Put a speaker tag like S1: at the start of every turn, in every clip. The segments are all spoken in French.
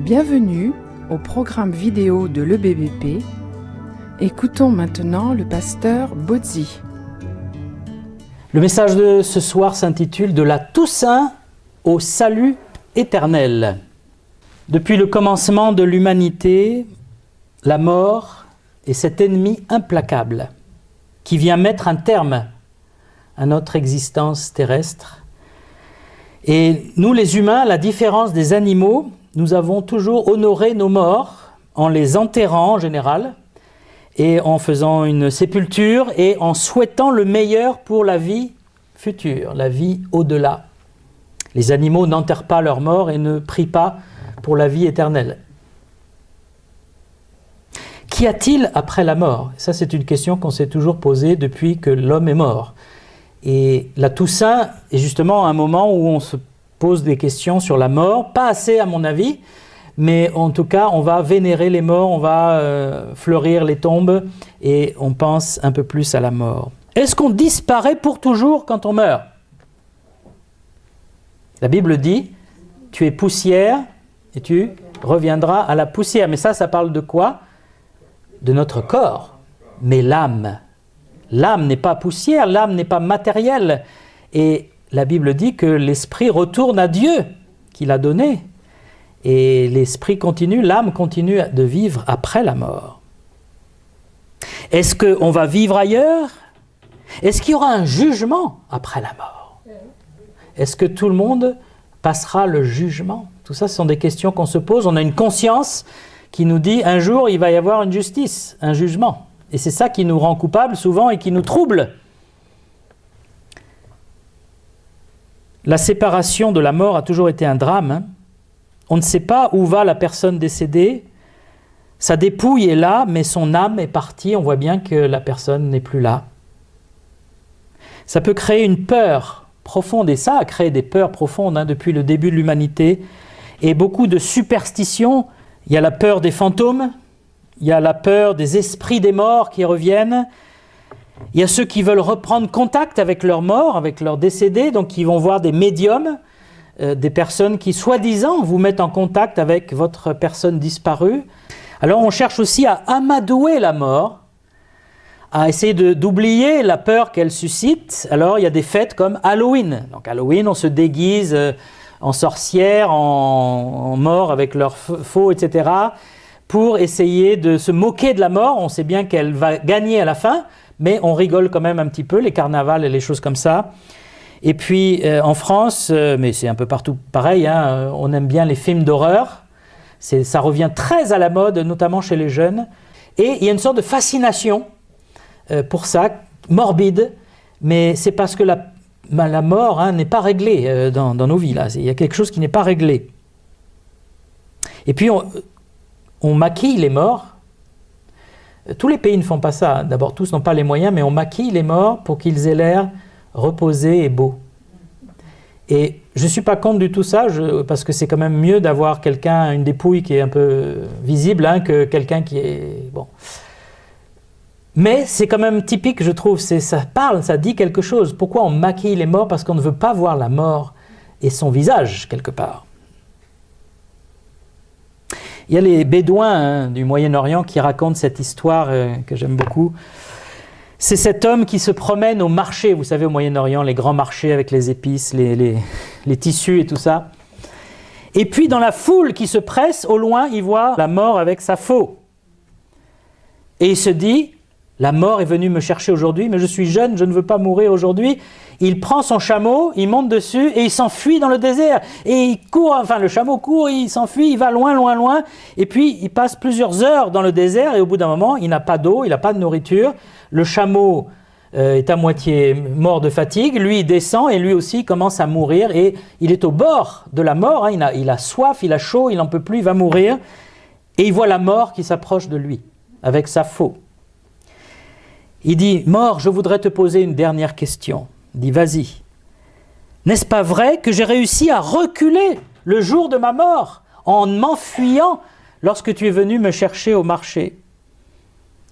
S1: Bienvenue au programme vidéo de l'EBBP. Écoutons maintenant le pasteur Bozzi.
S2: Le message de ce soir s'intitule « De la Toussaint au salut éternel ». Depuis le commencement de l'humanité, la mort est cet ennemi implacable qui vient mettre un terme à notre existence terrestre. Et nous les humains, à la différence des animaux, nous avons toujours honoré nos morts en les enterrant en général et en faisant une sépulture et en souhaitant le meilleur pour la vie future, la vie au-delà. Les animaux n'enterrent pas leurs morts et ne prient pas pour la vie éternelle. Qu'y a-t-il après la mort? Ça, c'est une question qu'on s'est toujours posée depuis que l'homme est mort. Et la Toussaint est justement un moment où on se pose des questions sur la mort, pas assez à mon avis, mais en tout cas, on va vénérer les morts, on va fleurir les tombes et on pense un peu plus à la mort. Est-ce qu'on disparaît pour toujours quand on meurt? La Bible dit, tu es poussière et tu reviendras à la poussière. Mais ça parle de quoi? De notre corps, mais l'âme. L'âme n'est pas poussière, l'âme n'est pas matérielle. Et la Bible dit que l'esprit retourne à Dieu qui l'a donné. Et l'esprit continue, l'âme continue de vivre après la mort. Est-ce qu'on va vivre ailleurs? Est-ce qu'il y aura un jugement après la mort? Est-ce que tout le monde passera le jugement? Tout ça, ce sont des questions qu'on se pose. On a une conscience qui nous dit un jour il va y avoir une justice, un jugement. Et c'est ça qui nous rend coupables souvent et qui nous trouble. La séparation de la mort a toujours été un drame. On ne sait pas où va la personne décédée. Sa dépouille est là, mais son âme est partie. On voit bien que la personne n'est plus là. Ça peut créer une peur profonde, et ça a créé des peurs profondes depuis le début de l'humanité. Et beaucoup de superstitions. Il y a la peur des fantômes, il y a la peur des esprits des morts qui reviennent. Il y a ceux qui veulent reprendre contact avec leurs morts, avec leurs décédés, donc qui vont voir des médiums, des personnes qui, soi-disant, vous mettent en contact avec votre personne disparue. Alors on cherche aussi à amadouer la mort, à essayer d'oublier la peur qu'elle suscite. Alors il y a des fêtes comme Halloween. Donc Halloween, on se déguise en sorcière, en mort avec leurs faux, etc., pour essayer de se moquer de la mort. On sait bien qu'elle va gagner à la fin, mais on rigole quand même un petit peu, les carnavals et les choses comme ça. Et puis en France, mais c'est un peu partout pareil, on aime bien les films d'horreur. Ça revient très à la mode, notamment chez les jeunes. Et il y a une sorte de fascination pour ça, morbide, mais c'est parce que la mort n'est pas réglée dans nos vies. Là. Il y a quelque chose qui n'est pas réglé. Et puis on maquille les morts. Tous les pays ne font pas ça. D'abord, tous n'ont pas les moyens, mais on maquille les morts pour qu'ils aient l'air reposés et beaux. Et je ne suis pas contre du tout ça, parce que c'est quand même mieux d'avoir une dépouille qui est un peu visible que quelqu'un qui est... bon. Mais c'est quand même typique, je trouve, ça dit quelque chose. Pourquoi on maquille les morts? Parce qu'on ne veut pas voir la mort et son visage, quelque part. Il y a les Bédouins du Moyen-Orient qui racontent cette histoire que j'aime beaucoup. C'est cet homme qui se promène au marché, vous savez, au Moyen-Orient, les grands marchés avec les épices, les tissus et tout ça. Et puis, dans la foule qui se presse, au loin, il voit la mort avec sa faux. Et il se dit... La mort est venue me chercher aujourd'hui, mais je suis jeune, je ne veux pas mourir aujourd'hui. Il prend son chameau, il monte dessus et il s'enfuit dans le désert. Et il court, le chameau court, il s'enfuit, il va loin, loin, loin. Et puis, il passe plusieurs heures dans le désert et au bout d'un moment, il n'a pas d'eau, il n'a pas de nourriture. Le chameau est à moitié mort de fatigue. Lui, il descend et lui aussi commence à mourir. Et il est au bord de la mort, il a soif, il a chaud, il n'en peut plus, il va mourir. Et il voit la mort qui s'approche de lui avec sa faux. Il dit, mort, je voudrais te poser une dernière question. Il dit, vas-y. N'est-ce pas vrai que j'ai réussi à reculer le jour de ma mort en m'enfuyant lorsque tu es venu me chercher au marché?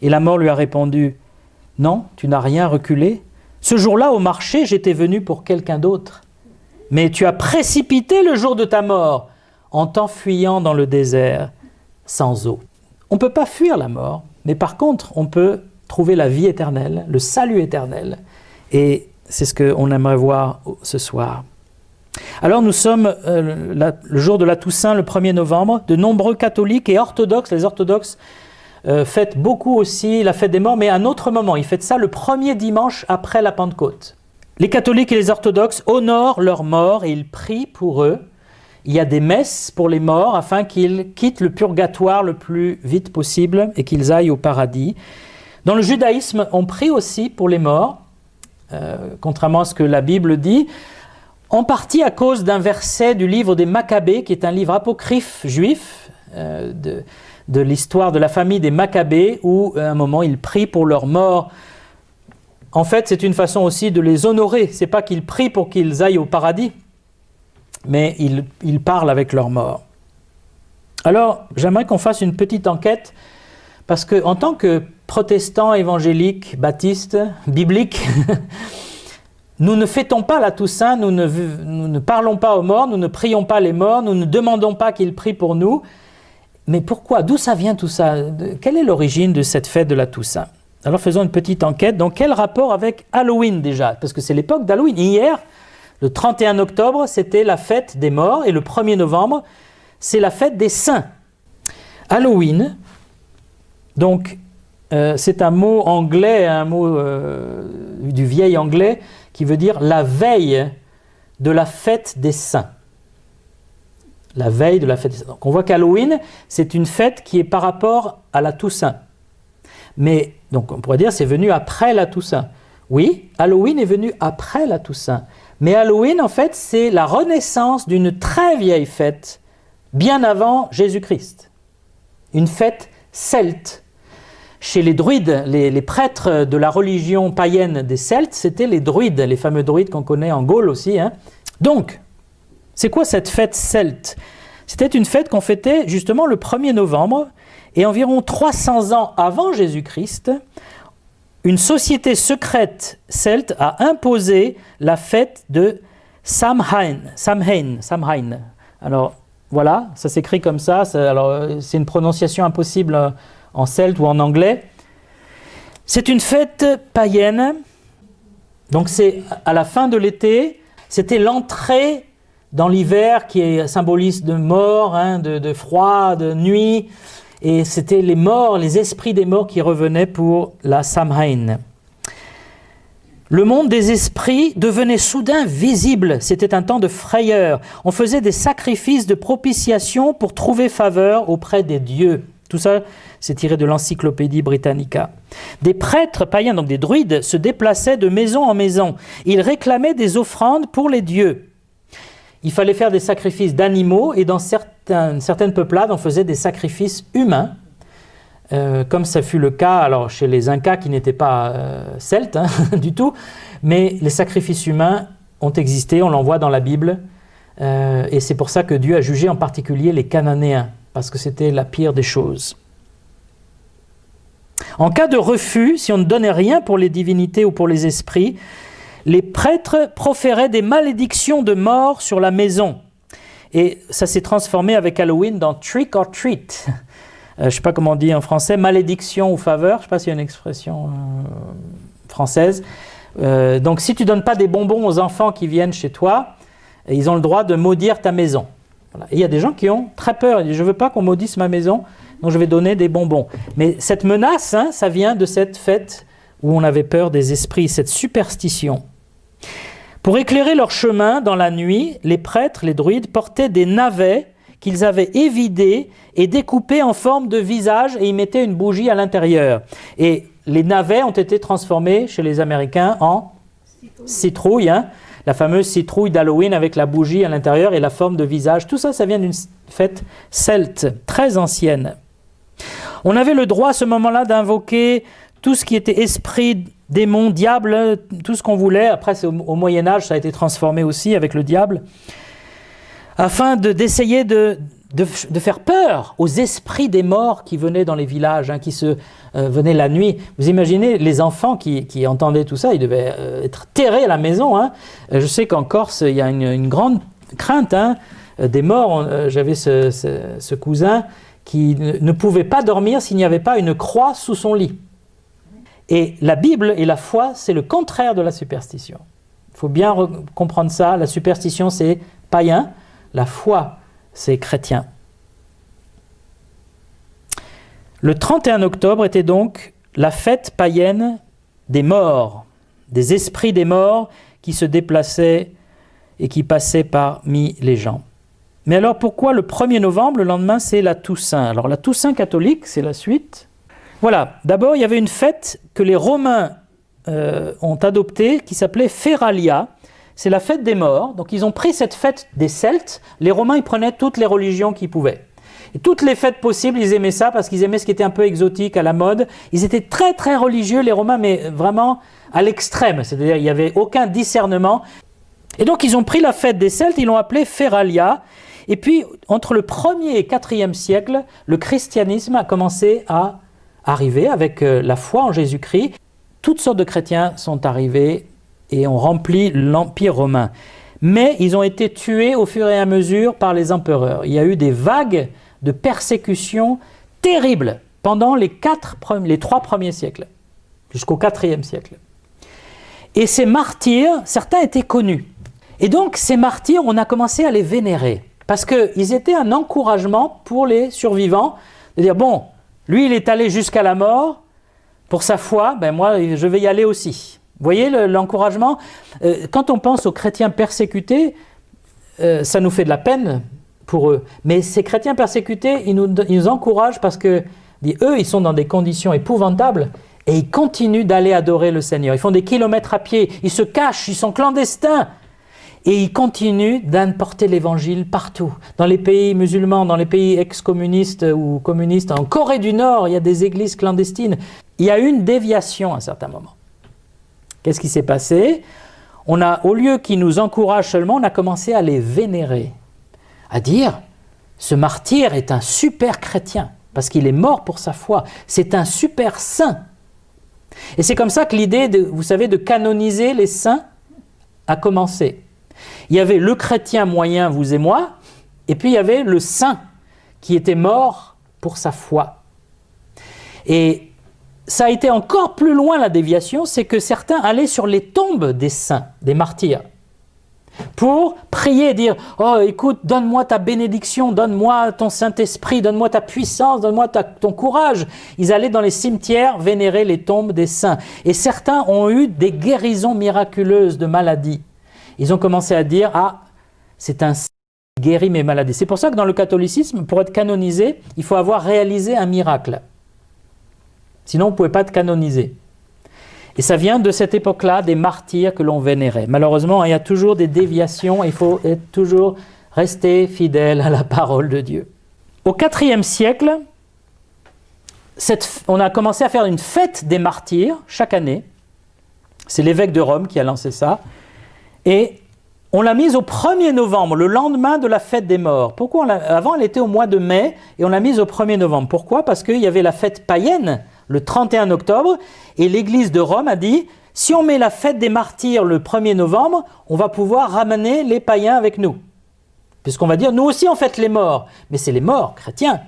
S2: Et la mort lui a répondu, non, tu n'as rien reculé. Ce jour-là, au marché, j'étais venu pour quelqu'un d'autre. Mais tu as précipité le jour de ta mort en t'enfuyant dans le désert sans eau. On ne peut pas fuir la mort, mais par contre, on peut trouver la vie éternelle, le salut éternel. Et c'est ce qu'on aimerait voir ce soir. Alors nous sommes le jour de la Toussaint, le 1er novembre. De nombreux catholiques et orthodoxes, les orthodoxes fêtent beaucoup aussi la fête des morts, mais à un autre moment. Ils fêtent ça le premier dimanche après la Pentecôte. Les catholiques et les orthodoxes honorent leurs morts et ils prient pour eux. Il y a des messes pour les morts afin qu'ils quittent le purgatoire le plus vite possible et qu'ils aillent au paradis. Dans le judaïsme, on prie aussi pour les morts, contrairement à ce que la Bible dit, en partie à cause d'un verset du livre des Maccabées, qui est un livre apocryphe juif de l'histoire de la famille des Maccabées, où à un moment ils prient pour leurs morts. En fait, c'est une façon aussi de les honorer. C'est pas qu'ils prient pour qu'ils aillent au paradis, mais ils parlent avec leurs morts. Alors, j'aimerais qu'on fasse une petite enquête, parce qu'en tant que protestants, évangéliques, baptistes, bibliques, nous ne fêtons pas la Toussaint, nous ne parlons pas aux morts, nous ne prions pas les morts, nous ne demandons pas qu'ils prient pour nous. Mais pourquoi? D'où ça vient tout ça? Quelle est l'origine de cette fête de la Toussaint? Alors faisons une petite enquête. Donc quel rapport avec Halloween déjà? Parce que c'est l'époque d'Halloween. Hier, le 31 octobre, c'était la fête des morts, et le 1er novembre, c'est la fête des saints. Halloween, donc c'est un mot anglais, un mot du vieil anglais, qui veut dire la veille de la fête des saints. La veille de la fête des saints. Donc on voit qu'Halloween, c'est une fête qui est par rapport à la Toussaint. Mais, donc on pourrait dire c'est venu après la Toussaint. Oui, Halloween est venu après la Toussaint. Mais Halloween, en fait, c'est la renaissance d'une très vieille fête, bien avant Jésus-Christ. Une fête celte. Chez les druides, les prêtres de la religion païenne des Celtes, c'était les druides, les fameux druides qu'on connaît en Gaule aussi. Donc, c'est quoi cette fête celte? C'était une fête qu'on fêtait justement le 1er novembre, et environ 300 ans avant Jésus-Christ, une société secrète celte a imposé la fête de Samhain. Alors, voilà, ça s'écrit comme ça, c'est une prononciation impossible en celte ou en anglais. C'est une fête païenne, donc c'est à la fin de l'été, c'était l'entrée dans l'hiver qui symbolise de mort, de froid, de nuit, et c'était les morts, les esprits des morts qui revenaient pour la Samhain. Le monde des esprits devenait soudain visible, c'était un temps de frayeur. On faisait des sacrifices de propitiation pour trouver faveur auprès des dieux. Tout ça, c'est tiré de l'Encyclopédie Britannica. Des prêtres païens, donc des druides, se déplaçaient de maison en maison. Ils réclamaient des offrandes pour les dieux. Il fallait faire des sacrifices d'animaux, et dans certaines peuplades, on faisait des sacrifices humains, comme ça fut le cas alors, chez les Incas, qui n'étaient pas celtes du tout, mais les sacrifices humains ont existé, on l'en voit dans la Bible, et c'est pour ça que Dieu a jugé en particulier les Cananéens, parce que c'était la pire des choses. En cas de refus, si on ne donnait rien pour les divinités ou pour les esprits, les prêtres proféraient des malédictions de mort sur la maison. Et ça s'est transformé avec Halloween dans trick or treat. Je ne sais pas comment on dit en français, malédiction ou faveur, je ne sais pas s'il y a une expression française. Donc si tu ne donnes pas des bonbons aux enfants qui viennent chez toi, ils ont le droit de maudire ta maison. Voilà. Et il y a des gens qui ont très peur, ils disent, je ne veux pas qu'on maudisse ma maison, donc je vais donner des bonbons. Mais cette menace, ça vient de cette fête où on avait peur des esprits, cette superstition. Pour éclairer leur chemin dans la nuit, les prêtres, les druides, portaient des navets qu'ils avaient évidés et découpés en forme de visage, et ils mettaient une bougie à l'intérieur. Et les navets ont été transformés chez les Américains en citrouilles, la fameuse citrouille d'Halloween avec la bougie à l'intérieur et la forme de visage. Tout ça, ça vient d'une fête celte, très ancienne. On avait le droit à ce moment-là d'invoquer tout ce qui était esprit, démon, diable, tout ce qu'on voulait. Après, au Moyen-Âge, ça a été transformé aussi avec le diable, afin d'essayer de faire peur aux esprits des morts qui venaient dans les villages, qui venaient la nuit. Vous imaginez les enfants qui entendaient tout ça, ils devaient être terrés à la maison. Je sais qu'en Corse, il y a une grande crainte des morts. J'avais ce cousin qui ne pouvait pas dormir s'il n'y avait pas une croix sous son lit. Et la Bible et la foi, c'est le contraire de la superstition. Il faut bien comprendre ça. La superstition, c'est païen. La foi, c'est chrétien. Le 31 octobre était donc la fête païenne des morts, des esprits des morts qui se déplaçaient et qui passaient parmi les gens. Mais alors pourquoi le 1er novembre, le lendemain, c'est la Toussaint? Alors la Toussaint catholique, c'est la suite. Voilà, d'abord il y avait une fête que les Romains ont adoptée qui s'appelait Feralia. C'est la fête des morts. Donc ils ont pris cette fête des Celtes. Les Romains, ils prenaient toutes les religions qu'ils pouvaient. Et toutes les fêtes possibles, ils aimaient ça parce qu'ils aimaient ce qui était un peu exotique, à la mode. Ils étaient très très religieux, les Romains, mais vraiment à l'extrême. C'est-à-dire il n'y avait aucun discernement. Et donc ils ont pris la fête des Celtes, ils l'ont appelée Feralia. Et puis entre le 1er et 4e siècle, le christianisme a commencé à arriver avec la foi en Jésus-Christ. Toutes sortes de chrétiens sont arrivés et ont rempli l'Empire romain. Mais ils ont été tués au fur et à mesure par les empereurs. Il y a eu des vagues de persécutions terribles pendant les 3 premiers siècles, jusqu'au 4e siècle. Et ces martyrs, certains étaient connus. Et donc ces martyrs, on a commencé à les vénérer, parce qu'ils étaient un encouragement pour les survivants, de dire, bon, lui il est allé jusqu'à la mort pour sa foi, ben moi je vais y aller aussi. Vous voyez l'encouragement? Quand on pense aux chrétiens persécutés, ça nous fait de la peine pour eux. Mais ces chrétiens persécutés, ils nous encouragent parce que eux, ils sont dans des conditions épouvantables et ils continuent d'aller adorer le Seigneur. Ils font des kilomètres à pied, ils se cachent, ils sont clandestins. Et ils continuent d'apporter l'évangile partout. Dans les pays musulmans, dans les pays ex-communistes ou communistes, en Corée du Nord, il y a des églises clandestines. Il y a eu une déviation à un certain moment. Qu'est-ce qui s'est passé? Au lieu qu'ils nous encouragent seulement, on a commencé à les vénérer. À dire, ce martyr est un super chrétien, parce qu'il est mort pour sa foi. C'est un super saint. Et c'est comme ça que l'idée, vous savez, de canoniser les saints a commencé. Il y avait le chrétien moyen, vous et moi, et puis il y avait le saint qui était mort pour sa foi. Et ça a été encore plus loin la déviation, c'est que certains allaient sur les tombes des saints, des martyrs, pour prier et dire « Oh, écoute, donne-moi ta bénédiction, donne-moi ton Saint-Esprit, donne-moi ta puissance, donne-moi ton courage. » Ils allaient dans les cimetières vénérer les tombes des saints. Et certains ont eu des guérisons miraculeuses de maladies. Ils ont commencé à dire « Ah, c'est un saint qui guérit mes maladies. » C'est pour ça que dans le catholicisme, pour être canonisé, il faut avoir réalisé un miracle. Sinon, on ne pouvait pas être canonisé. Et ça vient de cette époque-là, des martyrs que l'on vénérait. Malheureusement, il y a toujours des déviations, il faut toujours rester fidèle à la parole de Dieu. Au IVe siècle, on a commencé à faire une fête des martyrs chaque année. C'est l'évêque de Rome qui a lancé ça. Et on l'a mise au 1er novembre, le lendemain de la fête des morts. Pourquoi avant, elle était au mois de mai, et on l'a mise au 1er novembre. Pourquoi? Parce qu'il y avait la fête païenne, le 31 octobre, et l'Église de Rome a dit, si on met la fête des martyrs le 1er novembre, on va pouvoir ramener les païens avec nous. Puisqu'on va dire, nous aussi on fête les morts, mais c'est les morts chrétiens.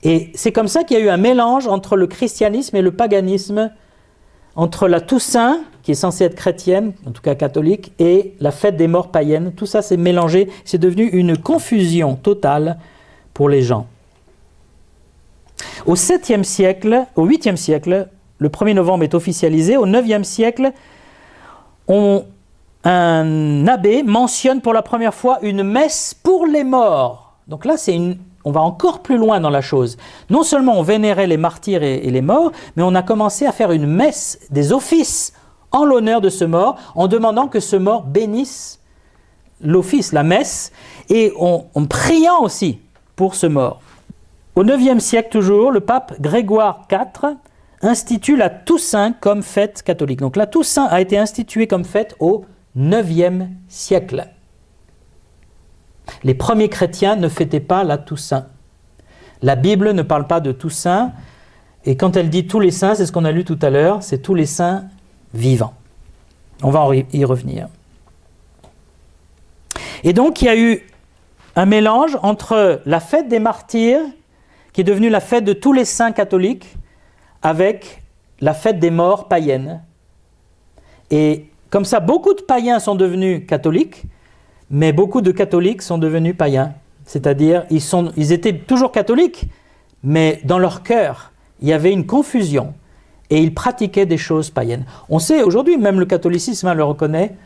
S2: Et c'est comme ça qu'il y a eu un mélange entre le christianisme et le paganisme, entre la Toussaint, qui est censée être chrétienne, en tout cas catholique, et la fête des morts païennes. Tout ça s'est mélangé, c'est devenu une confusion totale pour les gens. Au 8e siècle, le 1er novembre est officialisé. Au 9e siècle, un abbé mentionne pour la première fois une messe pour les morts. Donc là, on va encore plus loin dans la chose. Non seulement on vénérait les martyrs et les morts, mais on a commencé à faire une messe, des offices en l'honneur de ce mort, en demandant que ce mort bénisse l'office, la messe, et en priant aussi pour ce mort. Au 9e siècle toujours, le pape Grégoire IV institue la Toussaint comme fête catholique. Donc la Toussaint a été instituée comme fête au 9e siècle. Les premiers chrétiens ne fêtaient pas la Toussaint. La Bible ne parle pas de Toussaint, et quand elle dit tous les saints, c'est ce qu'on a lu tout à l'heure, c'est tous les saints vivants. On va y revenir. Et donc il y a eu un mélange entre la fête des martyrs, qui est devenue la fête de tous les saints catholiques, avec la fête des morts païennes. Et comme ça, beaucoup de païens sont devenus catholiques, mais beaucoup de catholiques sont devenus païens. C'est-à-dire, ils étaient toujours catholiques, mais dans leur cœur, il y avait une confusion. Et ils pratiquaient des choses païennes. On sait aujourd'hui, même le catholicisme le reconnaît,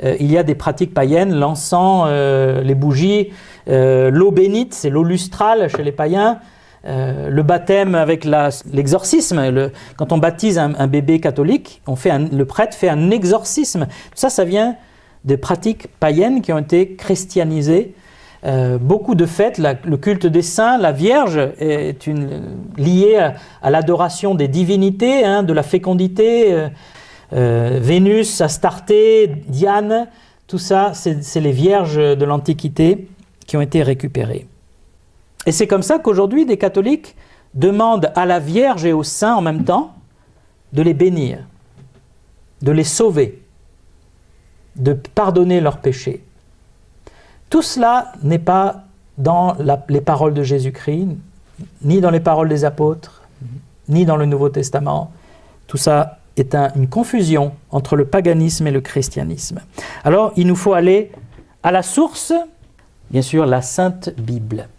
S2: il y a des pratiques païennes, l'encens, les bougies, l'eau bénite, c'est l'eau lustrale chez les païens, le baptême avec l'exorcisme, quand on baptise un bébé catholique, le prêtre fait un exorcisme. Ça vient des pratiques païennes qui ont été christianisées. Beaucoup de fêtes, le culte des saints, la Vierge est liée à l'adoration des divinités, de la fécondité, Vénus, Astarté, Diane, tout ça, c'est les vierges de l'Antiquité qui ont été récupérées. Et c'est comme ça qu'aujourd'hui, des catholiques demandent à la Vierge et aux saints en même temps de les bénir, de les sauver, de pardonner leurs péchés. Tout cela n'est pas dans les paroles de Jésus-Christ, ni dans les paroles des apôtres, ni dans le Nouveau Testament. Tout ça est une confusion entre le paganisme et le christianisme. Alors, il nous faut aller à la source, bien sûr, la Sainte Bible.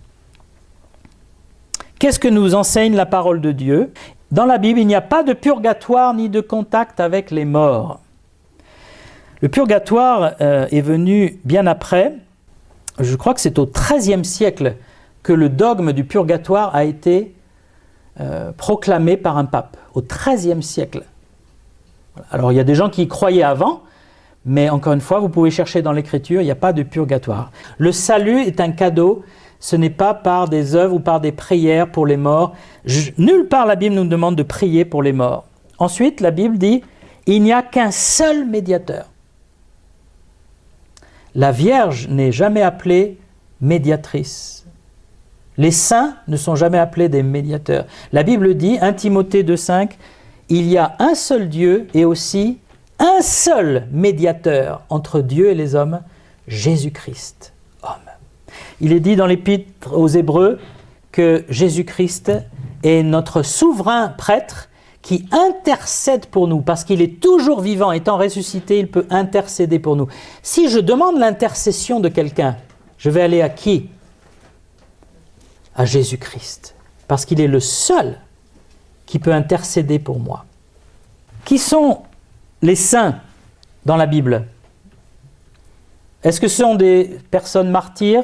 S2: Qu'est-ce que nous enseigne la parole de Dieu ? Dans la Bible, il n'y a pas de purgatoire ni de contact avec les morts. Le purgatoire est venu bien après. Je crois que c'est au XIIIe siècle que le dogme du purgatoire a été proclamé par un pape, au XIIIe siècle. Alors il y a des gens qui y croyaient avant, mais encore une fois, vous pouvez chercher dans l'Écriture, il n'y a pas de purgatoire. Le salut est un cadeau, ce n'est pas par des œuvres ou par des prières pour les morts. Nulle part la Bible nous demande de prier pour les morts. Ensuite, la Bible dit, il n'y a qu'un seul médiateur. La Vierge n'est jamais appelée médiatrice. Les saints ne sont jamais appelés des médiateurs. La Bible dit, 1 Timothée 2,5, il y a un seul Dieu et aussi un seul médiateur entre Dieu et les hommes, Jésus-Christ, homme. Il est dit dans l'Épître aux Hébreux que Jésus-Christ est notre souverain prêtre qui intercède pour nous, parce qu'il est toujours vivant, étant ressuscité, il peut intercéder pour nous. Si je demande l'intercession de quelqu'un, je vais aller à qui ? À Jésus-Christ, parce qu'il est le seul qui peut intercéder pour moi. Qui sont les saints dans la Bible ? Est-ce que ce sont des personnes martyrs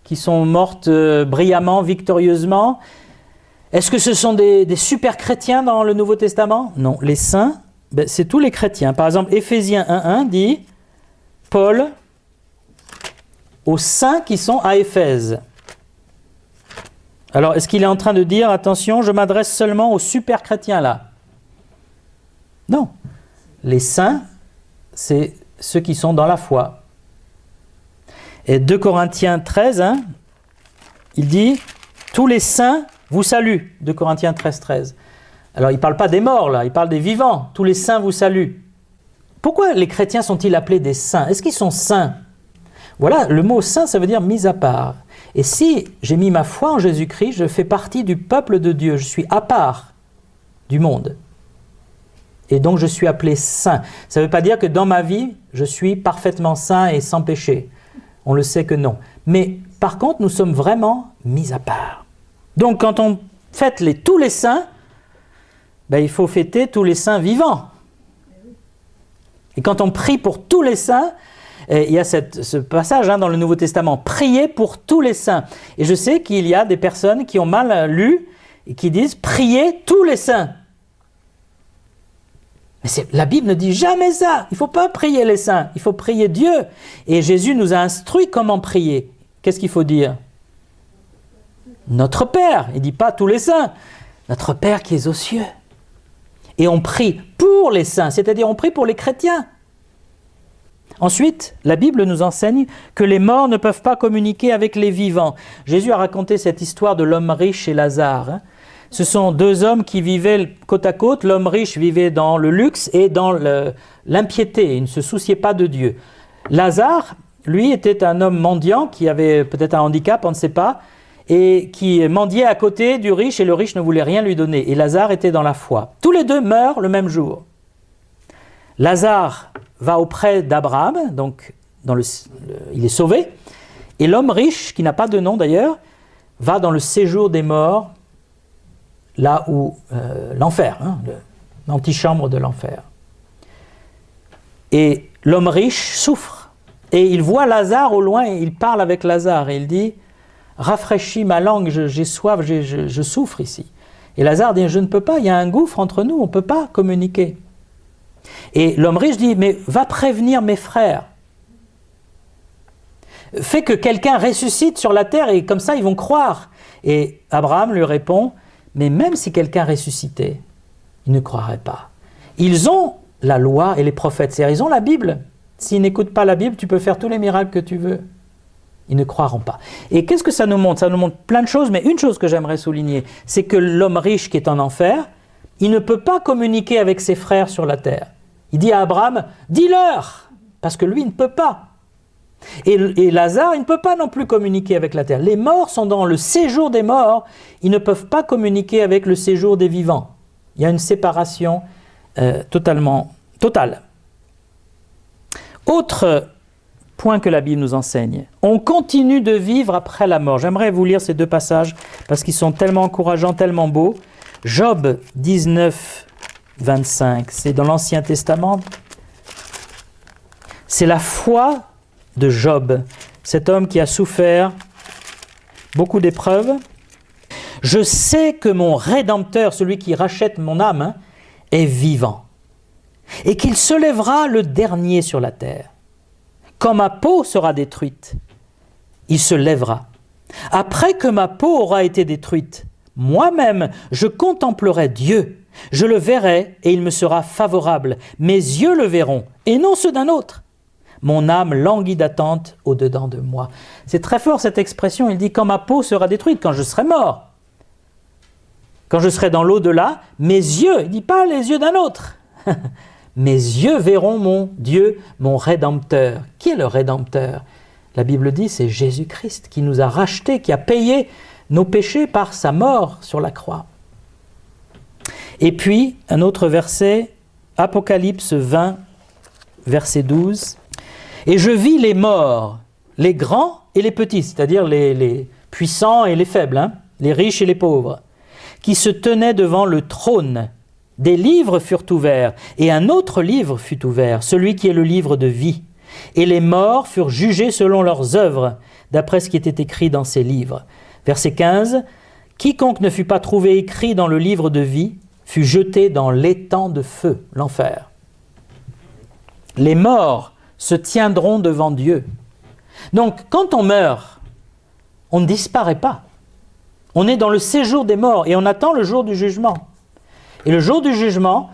S2: qui sont mortes brillamment, victorieusement ? Est-ce que ce sont des super chrétiens dans le Nouveau Testament ? Non, les saints, c'est tous les chrétiens. Par exemple, Éphésiens 1.1 dit, Paul, aux saints qui sont à Éphèse. Alors, est-ce qu'il est en train de dire, attention, je m'adresse seulement aux super chrétiens là ? Non. Les saints, c'est ceux qui sont dans la foi. Et 2 Corinthiens 13, il dit, tous les saints vous saluent, 2 Corinthiens 13. Alors, il ne parle pas des morts, là, il parle des vivants. Tous les saints vous saluent. Pourquoi les chrétiens sont-ils appelés des saints ? Est-ce qu'ils sont saints ? Voilà, le mot saint, ça veut dire mis à part. Et si j'ai mis ma foi en Jésus-Christ, je fais partie du peuple de Dieu. Je suis à part du monde. Et donc, je suis appelé saint. Ça ne veut pas dire que dans ma vie, je suis parfaitement saint et sans péché. On le sait que non. Mais par contre, nous sommes vraiment mis à part. Donc, quand on fête tous les saints, il faut fêter tous les saints vivants. Et quand on prie pour tous les saints, il y a ce passage dans le Nouveau Testament, prier pour tous les saints. Et je sais qu'il y a des personnes qui ont mal lu et qui disent prier tous les saints. Mais la Bible ne dit jamais ça. Il ne faut pas prier les saints, il faut prier Dieu. Et Jésus nous a instruit comment prier. Qu'est-ce qu'il faut dire ? Notre Père, il ne dit pas tous les saints, notre Père qui est aux cieux. Et on prie pour les saints, c'est-à-dire on prie pour les chrétiens. Ensuite, la Bible nous enseigne que les morts ne peuvent pas communiquer avec les vivants. Jésus a raconté cette histoire de l'homme riche et Lazare. Ce sont deux hommes qui vivaient côte à côte. L'homme riche vivait dans le luxe et dans l'impiété. Il ne se souciait pas de Dieu. Lazare lui, était un homme mendiant qui avait peut-être un handicap, on ne sait pas, et qui mendiait à côté du riche, et le riche ne voulait rien lui donner. Et Lazare était dans la foi. Tous les deux meurent le même jour. Lazare va auprès d'Abraham, donc il est sauvé, et l'homme riche, qui n'a pas de nom d'ailleurs, va dans le séjour des morts, là où l'enfer, l'antichambre de l'enfer. Et l'homme riche souffre, et il voit Lazare au loin, et il parle avec Lazare, et il dit « Rafraîchis ma langue, j'ai soif, je souffre ici. » Et Lazare dit « Je ne peux pas, il y a un gouffre entre nous, on ne peut pas communiquer. » Et l'homme riche dit « Mais va prévenir mes frères. Fais que quelqu'un ressuscite sur la terre, et comme ça ils vont croire. » Et Abraham lui répond « Mais même si quelqu'un ressuscitait, ils ne croiraient pas. Ils ont la loi et les prophètes, c'est-à-dire ils ont la Bible. S'ils n'écoutent pas la Bible, tu peux faire tous les miracles que tu veux. Ils ne croiront pas. » Et qu'est-ce que ça nous montre? Ça nous montre plein de choses, mais une chose que j'aimerais souligner, c'est que l'homme riche qui est en enfer, il ne peut pas communiquer avec ses frères sur la terre. Il dit à Abraham, dis-leur, parce que lui, il ne peut pas. Et Lazare, il ne peut pas non plus communiquer avec la terre. Les morts sont dans le séjour des morts, ils ne peuvent pas communiquer avec le séjour des vivants. Il y a une séparation totale. Autre point que la Bible nous enseigne, on continue de vivre après la mort. J'aimerais vous lire ces deux passages parce qu'ils sont tellement encourageants, tellement beaux. Job 19, 25, c'est dans l'Ancien Testament. C'est la foi de Job, cet homme qui a souffert beaucoup d'épreuves. Je sais que mon Rédempteur, celui qui rachète mon âme, est vivant, et qu'il se lèvera le dernier sur la terre. Quand ma peau sera détruite, il se lèvera. Après que ma peau aura été détruite, moi-même, je contemplerai Dieu. Je le verrai et il me sera favorable. Mes yeux le verront et non ceux d'un autre. Mon âme languit d'attente au-dedans de moi. C'est très fort cette expression. Il dit quand ma peau sera détruite, quand je serai mort. Quand je serai dans l'au-delà, mes yeux, il ne dit pas les yeux d'un autre. Mes yeux verront mon Dieu, mon Rédempteur. Qui est le Rédempteur? La Bible dit c'est Jésus-Christ qui nous a rachetés, qui a payé nos péchés par sa mort sur la croix. Et puis, un autre verset, Apocalypse 20, verset 12. « Et je vis les morts, les grands et les petits, c'est-à-dire les puissants et les faibles, les riches et les pauvres, qui se tenaient devant le trône. Des livres furent ouverts, et un autre livre fut ouvert, celui qui est le livre de vie. Et les morts furent jugés selon leurs œuvres, d'après ce qui était écrit dans ces livres. » Verset 15. « Quiconque ne fut pas trouvé écrit dans le livre de vie fut jeté dans l'étang de feu, l'enfer. » Les morts se tiendront devant Dieu. Donc, quand on meurt, on ne disparaît pas. On est dans le séjour des morts et on attend le jour du jugement. Et le jour du jugement,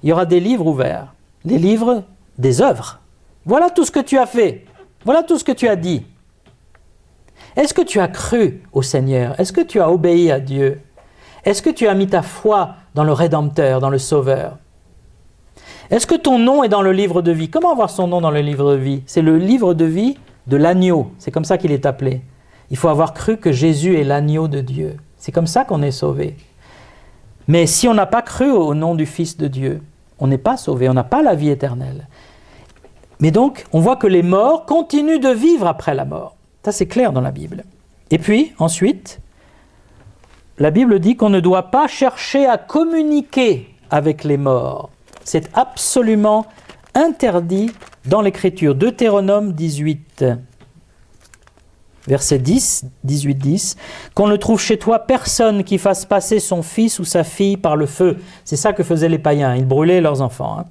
S2: il y aura des livres ouverts, les livres des œuvres. Voilà tout ce que tu as fait, voilà tout ce que tu as dit. Est-ce que tu as cru au Seigneur? Est-ce que tu as obéi à Dieu? Est-ce que tu as mis ta foi dans le Rédempteur, dans le Sauveur? Est-ce que ton nom est dans le livre de vie? Comment avoir son nom dans le livre de vie? C'est le livre de vie de l'agneau, c'est comme ça qu'il est appelé. Il faut avoir cru que Jésus est l'agneau de Dieu. C'est comme ça qu'on est sauvé. Mais si on n'a pas cru au nom du Fils de Dieu, on n'est pas sauvé, on n'a pas la vie éternelle. Mais donc, on voit que les morts continuent de vivre après la mort. Ça, c'est clair dans la Bible. Et puis, ensuite, la Bible dit qu'on ne doit pas chercher à communiquer avec les morts. C'est absolument interdit dans l'Écriture. Deutéronome 18, verset 10, 18-10, « Qu'on ne trouve chez toi personne qui fasse passer son fils ou sa fille par le feu. » C'est ça que faisaient les païens, ils brûlaient leurs enfants.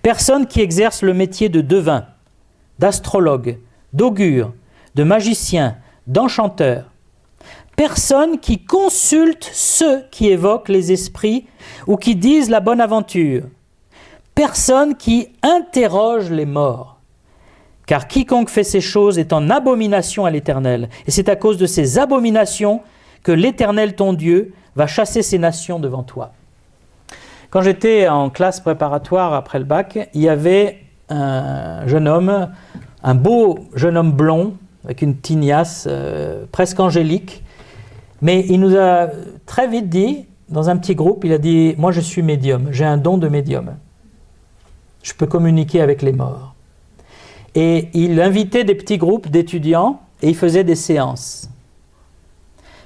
S2: Personne qui exerce le métier de devin, d'astrologue, d'augure, de magicien, d'enchanteur. Personne qui consulte ceux qui évoquent les esprits ou qui disent la bonne aventure. Personne qui interroge les morts. Car quiconque fait ces choses est en abomination à l'Éternel. Et c'est à cause de ces abominations que l'Éternel, ton Dieu, va chasser ces nations devant toi. Quand j'étais en classe préparatoire après le bac, il y avait un jeune homme, un beau jeune homme blond, avec une tignasse presque angélique, mais il nous a très vite dit, dans un petit groupe, il a dit « Moi je suis médium, j'ai un don de médium. Je peux communiquer avec les morts. » Et il invitait des petits groupes d'étudiants et il faisait des séances.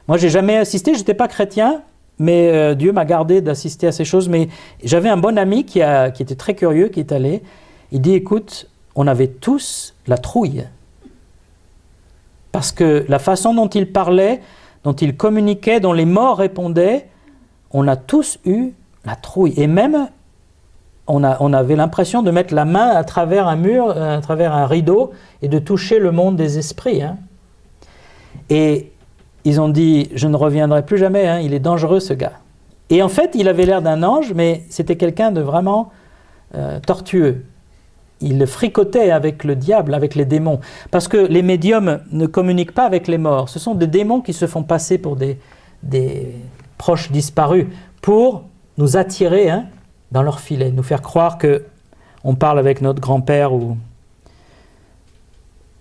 S2: Moi, j'ai jamais assisté, je n'étais pas chrétien, mais Dieu m'a gardé d'assister à ces choses. Mais j'avais un bon ami qui était très curieux, qui est allé. Il dit, écoute, on avait tous la trouille. Parce que la façon dont il parlait, dont il communiquait, dont les morts répondaient, on a tous eu la trouille. Et même, on avait l'impression de mettre la main à travers un mur, à travers un rideau, et de toucher le monde des esprits. Hein. Et ils ont dit, je ne reviendrai plus jamais, hein, il est dangereux ce gars. Et en fait, il avait l'air d'un ange, mais c'était quelqu'un de vraiment tortueux. Il fricotait avec le diable, avec les démons. Parce que les médiums ne communiquent pas avec les morts. Ce sont des démons qui se font passer pour des proches disparus, pour nous attirer, hein, dans leur filet, nous faire croire qu'on parle avec notre grand-père.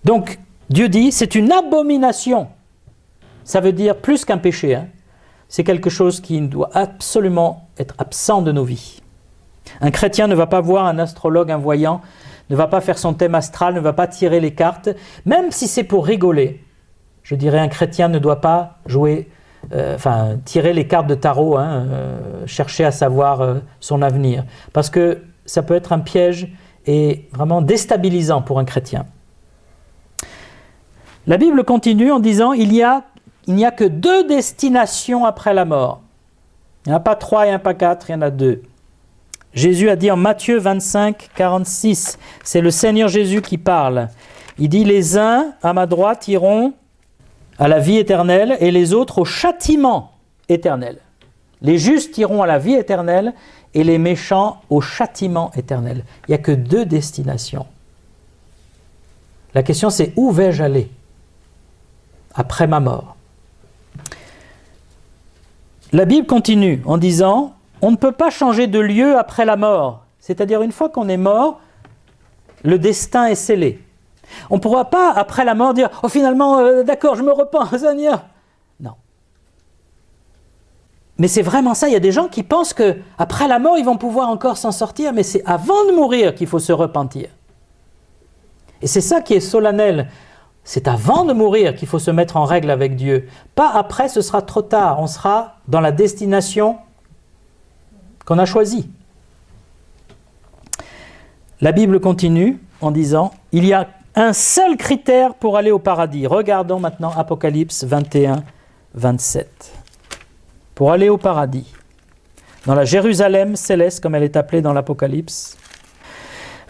S2: Donc, Dieu dit, c'est une abomination. Ça veut dire plus qu'un péché. Hein. C'est quelque chose qui doit absolument être absent de nos vies. Un chrétien ne va pas voir un astrologue, un voyant, ne va pas faire son thème astral, ne va pas tirer les cartes, même si c'est pour rigoler. Je dirais, un chrétien ne doit pas jouer, tirer les cartes de tarot, hein, chercher à savoir son avenir. Parce que ça peut être un piège et vraiment déstabilisant pour un chrétien. La Bible continue en disant, il n'y a que 2 destinations après la mort. Il n'y en a pas 3, il n'y en a pas 4, il y en a 2. Jésus a dit en Matthieu 25, 46, c'est le Seigneur Jésus qui parle. Il dit, les uns à ma droite iront à la vie éternelle et les autres au châtiment éternel. Les justes iront à la vie éternelle et les méchants au châtiment éternel. Il n'y a que 2 destinations. La question c'est, où vais-je aller après ma mort? La Bible continue en disant, on ne peut pas changer de lieu après la mort. C'est-à-dire, une fois qu'on est mort, le destin est scellé. On ne pourra pas, après la mort, dire « Oh, finalement, d'accord, je me repens, Seigneur !» Non. Mais c'est vraiment ça. Il y a des gens qui pensent qu'après la mort, ils vont pouvoir encore s'en sortir, mais c'est avant de mourir qu'il faut se repentir. Et c'est ça qui est solennel. C'est avant de mourir qu'il faut se mettre en règle avec Dieu. Pas après, ce sera trop tard. On sera dans la destination qu'on a choisie. La Bible continue en disant, il y a un seul critère pour aller au paradis. Regardons maintenant Apocalypse 21, 27. Pour aller au paradis, dans la Jérusalem céleste, comme elle est appelée dans l'Apocalypse.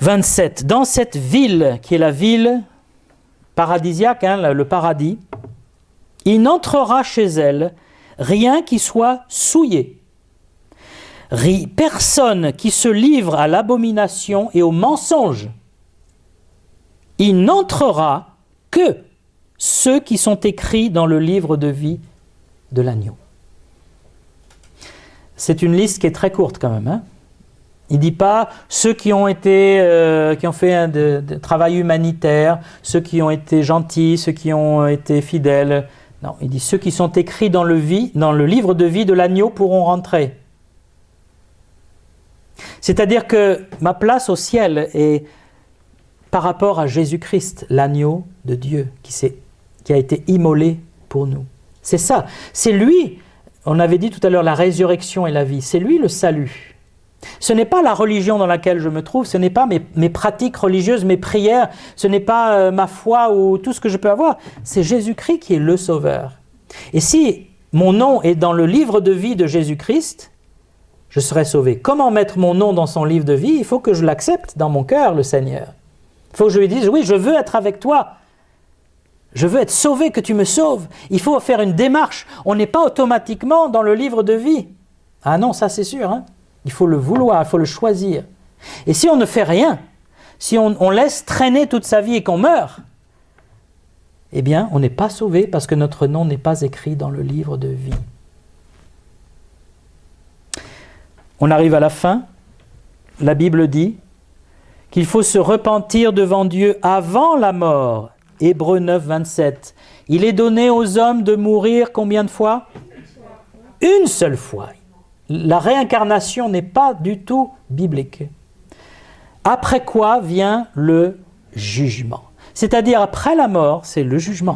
S2: 27. Dans cette ville, qui est la ville paradisiaque, hein, le paradis, il n'entrera chez elle rien qui soit souillé. Personne qui se livre à l'abomination et au mensonge. Il n'entrera que ceux qui sont écrits dans le livre de vie de l'agneau. C'est une liste qui est très courte quand même. Hein. Il ne dit pas ceux qui ont fait un travail humanitaire, ceux qui ont été gentils, ceux qui ont été fidèles. Non, il dit ceux qui sont écrits dans le livre de vie de l'agneau pourront rentrer. C'est-à-dire que ma place au ciel est par rapport à Jésus-Christ, l'agneau de Dieu qui a été immolé pour nous. C'est ça, c'est lui, on avait dit tout à l'heure la résurrection et la vie, c'est lui le salut. Ce n'est pas la religion dans laquelle je me trouve, ce n'est pas mes pratiques religieuses, mes prières, ce n'est pas ma foi ou tout ce que je peux avoir, c'est Jésus-Christ qui est le Sauveur. Et si mon nom est dans le livre de vie de Jésus-Christ, je serai sauvé. Comment mettre mon nom dans son livre de vie? Il faut que je l'accepte dans mon cœur, le Seigneur. Il faut que je lui dise, oui, je veux être avec toi. Je veux être sauvé, que tu me sauves. Il faut faire une démarche. On n'est pas automatiquement dans le livre de vie. Ah non, ça c'est sûr. Hein. Il faut le vouloir, il faut le choisir. Et si on ne fait rien, si on laisse traîner toute sa vie et qu'on meurt, eh bien, on n'est pas sauvé parce que notre nom n'est pas écrit dans le livre de vie. On arrive à la fin. La Bible dit qu'il faut se repentir devant Dieu avant la mort. Hébreux 9, 27. Il est donné aux hommes de mourir combien de fois? Une seule fois. La réincarnation n'est pas du tout biblique. Après quoi vient le jugement. C'est-à-dire après la mort, c'est le jugement.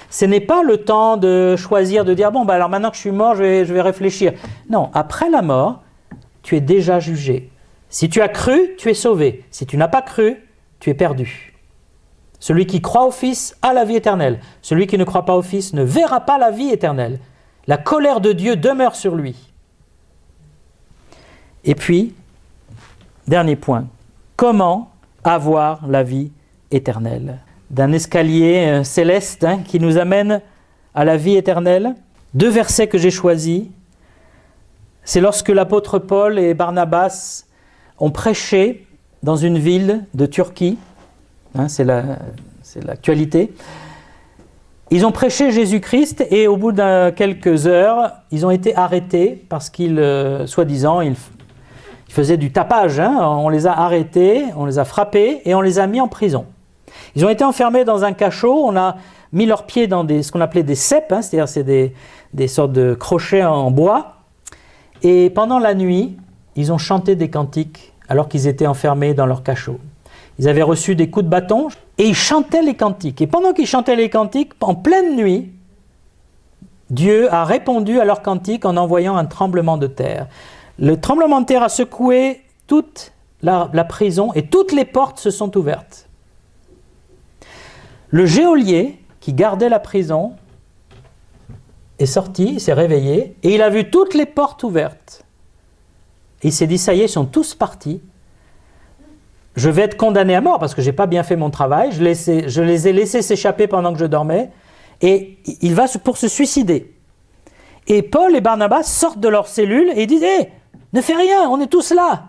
S2: Ce n'est pas le temps de choisir, de dire, bon, alors maintenant que je suis mort, je vais réfléchir. Non, après la mort, tu es déjà jugé. Si tu as cru, tu es sauvé. Si tu n'as pas cru, tu es perdu. Celui qui croit au Fils a la vie éternelle. Celui qui ne croit pas au Fils ne verra pas la vie éternelle. La colère de Dieu demeure sur lui. Et puis, dernier point, comment avoir la vie éternelle? D'un escalier céleste qui nous amène à la vie éternelle. 2 versets que j'ai choisis. C'est lorsque l'apôtre Paul et Barnabas ont prêché dans une ville de Turquie. C'est l'actualité. Ils ont prêché Jésus-Christ et au bout de quelques heures, ils ont été arrêtés parce qu'ils, soi-disant, ils faisaient du tapage. On les a arrêtés, on les a frappés et on les a mis en prison. Ils ont été enfermés dans un cachot, on a mis leurs pieds dans ce qu'on appelait des ceps, c'est-à-dire c'est des sortes de crochets en bois. Et pendant la nuit, ils ont chanté des cantiques alors qu'ils étaient enfermés dans leur cachot. Ils avaient reçu des coups de bâton et ils chantaient les cantiques. Et pendant qu'ils chantaient les cantiques, en pleine nuit, Dieu a répondu à leurs cantiques en envoyant un tremblement de terre. Le tremblement de terre a secoué toute la prison et toutes les portes se sont ouvertes. Le geôlier qui gardait la prison est sorti, il s'est réveillé et il a vu toutes les portes ouvertes. Et il s'est dit, ça y est, ils sont tous partis. Je vais être condamné à mort parce que je n'ai pas bien fait mon travail. Je les ai laissés s'échapper pendant que je dormais. Et il va pour se suicider. Et Paul et Barnabas sortent de leur cellule et ils disent, ne fais rien, on est tous là.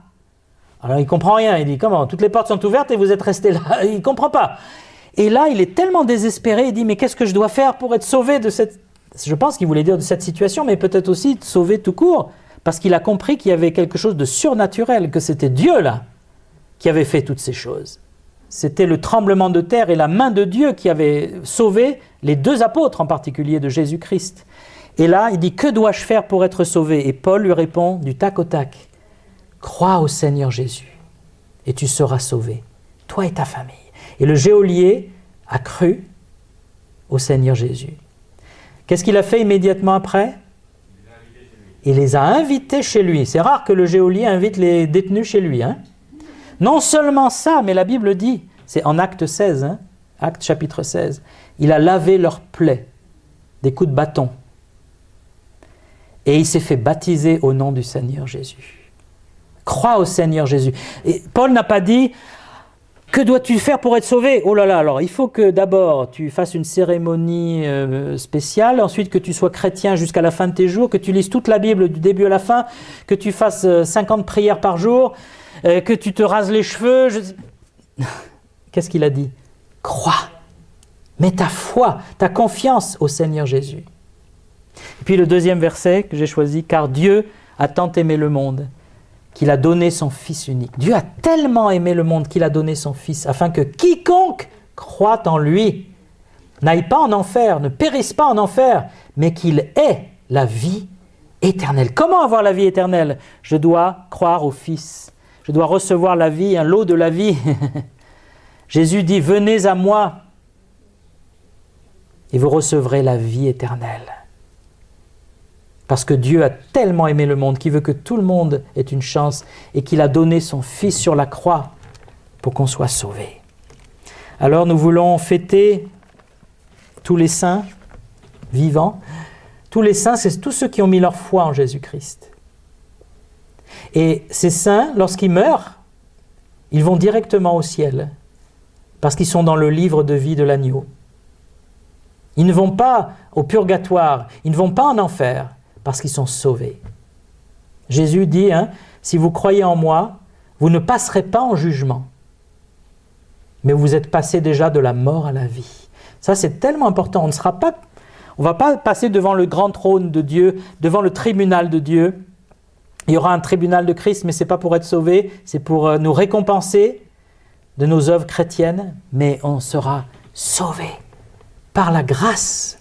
S2: Alors il ne comprend rien. Il dit, comment? Toutes les portes sont ouvertes et vous êtes restés là. Il ne comprend pas. Et là, il est tellement désespéré, il dit, mais qu'est-ce que je dois faire pour être sauvé de cette... Je pense qu'il voulait dire de cette situation, mais peut-être aussi de sauver tout court, parce qu'il a compris qu'il y avait quelque chose de surnaturel, que c'était Dieu, là, qui avait fait toutes ces choses. C'était le tremblement de terre et la main de Dieu qui avait sauvé les 2 apôtres, en particulier de Jésus-Christ. Et là, il dit, que dois-je faire pour être sauvé? Et Paul lui répond du tac au tac, crois au Seigneur Jésus, et tu seras sauvé, toi et ta famille. Et le geôlier a cru au Seigneur Jésus. Qu'est-ce qu'il a fait immédiatement après? Il les a invités chez lui. C'est rare que le geôlier invite les détenus chez lui. Non seulement ça, mais la Bible dit, c'est en Acte 16, Acte chapitre 16, il a lavé leurs plaies, des coups de bâton. Et il s'est fait baptiser au nom du Seigneur Jésus. Crois au Seigneur Jésus. Et Paul n'a pas dit, que dois-tu faire pour être sauvé? Oh là là, alors il faut que d'abord tu fasses une cérémonie spéciale, ensuite que tu sois chrétien jusqu'à la fin de tes jours, que tu lises toute la Bible du début à la fin, que tu fasses 50 prières par jour, que tu te rases les cheveux. Qu'est-ce qu'il a dit? Crois, mets ta foi, ta confiance au Seigneur Jésus. Et puis le 2e verset que j'ai choisi, car Dieu a tant aimé le monde qu'il a donné son Fils unique. Dieu a tellement aimé le monde qu'il a donné son Fils, afin que quiconque croit en lui n'aille pas en enfer, ne périsse pas en enfer, mais qu'il ait la vie éternelle. Comment avoir la vie éternelle? Je dois croire au Fils. Je dois recevoir la vie, un lot de la vie. Jésus dit, venez à moi et vous recevrez la vie éternelle. Parce que Dieu a tellement aimé le monde qu'il veut que tout le monde ait une chance et qu'il a donné son Fils sur la croix pour qu'on soit sauvé. Alors nous voulons fêter tous les saints vivants. Tous les saints, c'est tous ceux qui ont mis leur foi en Jésus-Christ. Et ces saints, lorsqu'ils meurent, ils vont directement au ciel parce qu'ils sont dans le livre de vie de l'agneau. Ils ne vont pas au purgatoire, ils ne vont pas en enfer, parce qu'ils sont sauvés. Jésus dit, si vous croyez en moi, vous ne passerez pas en jugement, mais vous êtes passé déjà de la mort à la vie. Ça, c'est tellement important. On ne va pas passer devant le grand trône de Dieu, devant le tribunal de Dieu. Il y aura un tribunal de Christ, mais ce n'est pas pour être sauvé, c'est pour nous récompenser de nos œuvres chrétiennes, mais on sera sauvé par la grâce